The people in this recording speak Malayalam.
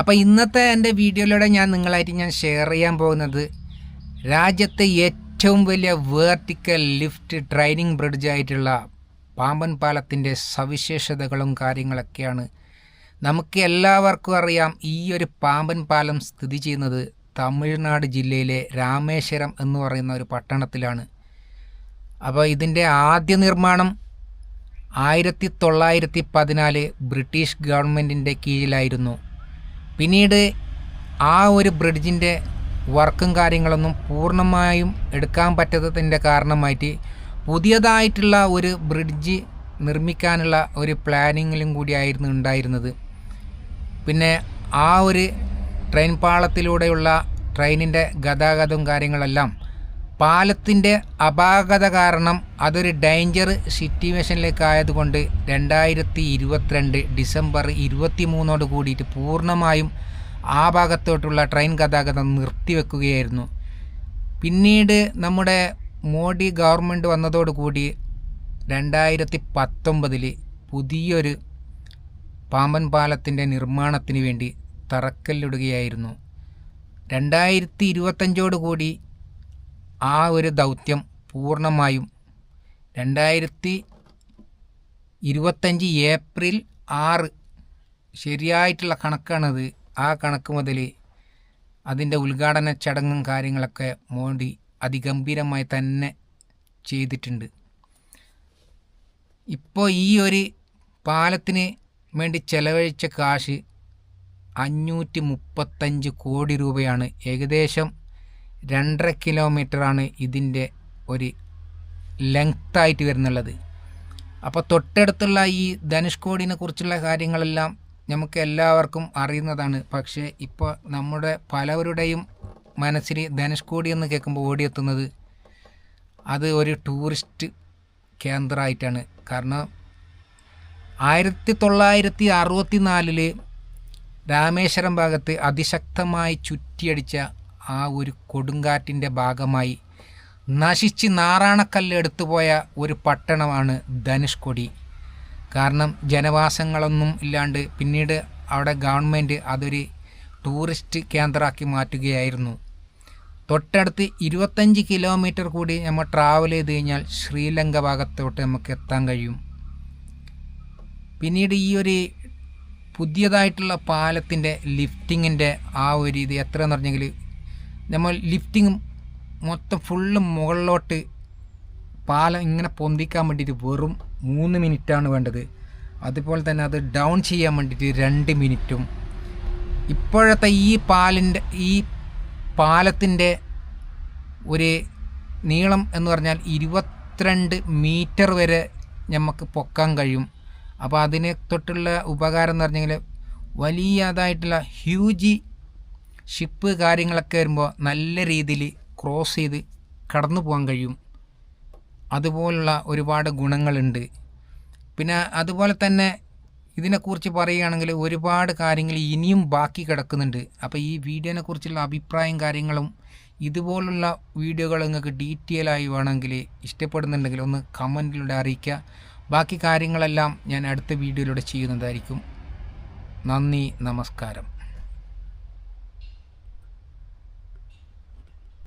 അപ്പോൾ ഇന്നത്തെ എൻ്റെ വീഡിയോയിലൂടെ ഞാൻ ഷെയർ ചെയ്യാൻ പോകുന്നത് രാജ്യത്തെ ഏറ്റവും വലിയ വേർട്ടിക്കൽ ലിഫ്റ്റ് ട്രെയിനിങ് ബ്രിഡ്ജായിട്ടുള്ള പാമ്പൻ പാലത്തിൻ്റെ സവിശേഷതകളും കാര്യങ്ങളൊക്കെയാണ്. നമുക്ക് എല്ലാവർക്കും അറിയാം, ഈ ഒരു പാമ്പൻ പാലം സ്ഥിതി ചെയ്യുന്നത് തമിഴ്നാട് ജില്ലയിലെ രാമേശ്വരം എന്ന് പറയുന്ന ഒരു പട്ടണത്തിലാണ്. അപ്പോൾ ഇതിൻ്റെ ആദ്യ നിർമ്മാണം 1914 ബ്രിട്ടീഷ് ഗവൺമെൻറ്റിൻ്റെ കീഴിലായിരുന്നു. പിന്നീട് ആ ഒരു ബ്രിഡ്ജിൻ്റെ വർക്കും കാര്യങ്ങളൊന്നും പൂർണ്ണമായും എടുക്കാൻ പറ്റാത്തതിൻ്റെ കാരണമായിട്ട് പുതിയതായിട്ടുള്ള ഒരു ബ്രിഡ്ജ് നിർമ്മിക്കാനുള്ള ഒരു പ്ലാനിങ്ങിലും കൂടിയായിരുന്നു ഉണ്ടായിരുന്നത്. പിന്നെ ആ ഒരു ട്രെയിൻ പാളത്തിലൂടെയുള്ള ട്രെയിനിൻ്റെ ഗതാഗതവും കാര്യങ്ങളെല്ലാം പാലത്തിൻ്റെ അപാകത കാരണം അതൊരു ഡേഞ്ചർ സിറ്റുവേഷനിലേക്കായതുകൊണ്ട് 2022 ഡിസംബർ 23 കൂടിയിട്ട് പൂർണ്ണമായും ആ ഭാഗത്തോട്ടുള്ള ട്രെയിൻ ഗതാഗതം നിർത്തിവെക്കുകയായിരുന്നു. പിന്നീട് നമ്മുടെ മോഡി ഗവൺമെൻറ് വന്നതോടുകൂടി 2019 പുതിയൊരു പാമ്പൻ പാലത്തിൻ്റെ നിർമ്മാണത്തിന് വേണ്ടി തറക്കല്ലിടുകയായിരുന്നു. 2025 കൂടി ആ ഒരു ദൗത്യം പൂർണ്ണമായും 2025 ഏപ്രിൽ 6 ശരിയായിട്ടുള്ള കണക്കാണത്. ആ കണക്ക് മുതൽ അതിൻ്റെ ഉദ്ഘാടന ചടങ്ങും കാര്യങ്ങളൊക്കെ മോഡി അതിഗംഭീരമായി തന്നെ ചെയ്തിട്ടുണ്ട്. ഇപ്പോൾ ഈ ഒരു പാലത്തിന് വേണ്ടി ചെലവഴിച്ച കാശ് 535 കോടി രൂപയാണ്. ഏകദേശം 2.5 കിലോമീറ്ററാണ് ഇതിൻ്റെ ഒരു ലെങ്ത്തായിട്ട് വരുന്നുള്ളത്. അപ്പോൾ തൊട്ടടുത്തുള്ള ഈ ധനുഷ്കോടിനെ കുറിച്ചുള്ള കാര്യങ്ങളെല്ലാം നമുക്ക് എല്ലാവർക്കും അറിയുന്നതാണ്. പക്ഷേ ഇപ്പോൾ നമ്മുടെ പലവരുടെയും മനസ്സിൽ ധനുഷ്കോടി എന്ന് കേൾക്കുമ്പോൾ ഓടിയെത്തുന്നത് അത് ഒരു ടൂറിസ്റ്റ് കേന്ദ്രമായിട്ടാണ്. കാരണം 1964 രാമേശ്വരം ഭാഗത്ത് അതിശക്തമായി ചുറ്റിയടിച്ച ആ ഒരു കൊടുങ്കാറ്റിൻ്റെ ഭാഗമായി നശിച്ച് നാറാണക്കല്ല് എടുത്തുപോയ ഒരു പട്ടണമാണ് ധനുഷ്കോടി. കാരണം ജനവാസങ്ങളൊന്നും ഇല്ലാണ്ട് പിന്നീട് അവിടെ ഗവൺമെൻറ് അതൊരു ടൂറിസ്റ്റ് കേന്ദ്രമാക്കി മാറ്റുകയായിരുന്നു. തൊട്ടടുത്ത് 25 കിലോമീറ്റർ കൂടി നമ്മൾ ട്രാവൽ ചെയ്ത് കഴിഞ്ഞാൽ ശ്രീലങ്ക ഭാഗത്തോട്ട് നമുക്ക് എത്താൻ കഴിയും. പിന്നീട് ഈ ഒരു പുതിയതായിട്ടുള്ള പാലത്തിൻ്റെ ലിഫ്റ്റിങ്ങിൻ്റെ ആ ഒരു ഇത് എത്രയെന്ന് പറഞ്ഞെങ്കിൽ നമ്മൾ ലിഫ്റ്റിങ് മൊത്തം ഫുള്ള് മുകളിലോട്ട് പാലം ഇങ്ങനെ പൊന്തിക്കാൻ വേണ്ടിയിട്ട് വെറും 3 മിനിറ്റാണ് വേണ്ടത്. അതുപോലെ തന്നെ അത് ഡൗൺ ചെയ്യാൻ വേണ്ടിയിട്ട് 2 മിനിറ്റും. ഇപ്പോഴത്തെ ഈ പാലത്തിൻ്റെ ഒരു നീളം എന്ന് പറഞ്ഞാൽ 22 മീറ്റർ വരെ നമുക്ക് പൊക്കാൻ കഴിയും. അപ്പോൾ അതിനെ തൊട്ടുള്ള ഉപകാരം എന്ന് പറഞ്ഞെങ്കിൽ വലിയതായിട്ടുള്ള ഹ്യൂജ് ഷിപ്പ് കാര്യങ്ങളൊക്കെ വരുമ്പോൾ നല്ല രീതിയിൽ ക്രോസ് ചെയ്ത് കടന്നു പോകാൻ കഴിയും. അതുപോലുള്ള ഒരുപാട് ഗുണങ്ങളുണ്ട്. പിന്നെ അതുപോലെ തന്നെ ഇതിനെക്കുറിച്ച് പറയുകയാണെങ്കിൽ ഒരുപാട് കാര്യങ്ങൾ ഇനിയും ബാക്കി കിടക്കുന്നുണ്ട്. അപ്പോൾ ഈ വീഡിയോനെ കുറിച്ചുള്ള അഭിപ്രായം കാര്യങ്ങളും ഇതുപോലുള്ള വീഡിയോകൾ നിങ്ങൾക്ക് ഡീറ്റെയിൽ ആയി വേണമെങ്കിൽ ഇഷ്ടപ്പെടുന്നുണ്ടെങ്കിൽ ഒന്ന് കമൻറ്റിലൂടെ അറിയിക്കുക. ബാക്കി കാര്യങ്ങളെല്ലാം ഞാൻ അടുത്ത വീഡിയോയിലൂടെ ചെയ്യുന്നതായിരിക്കും. നന്ദി, നമസ്കാരം.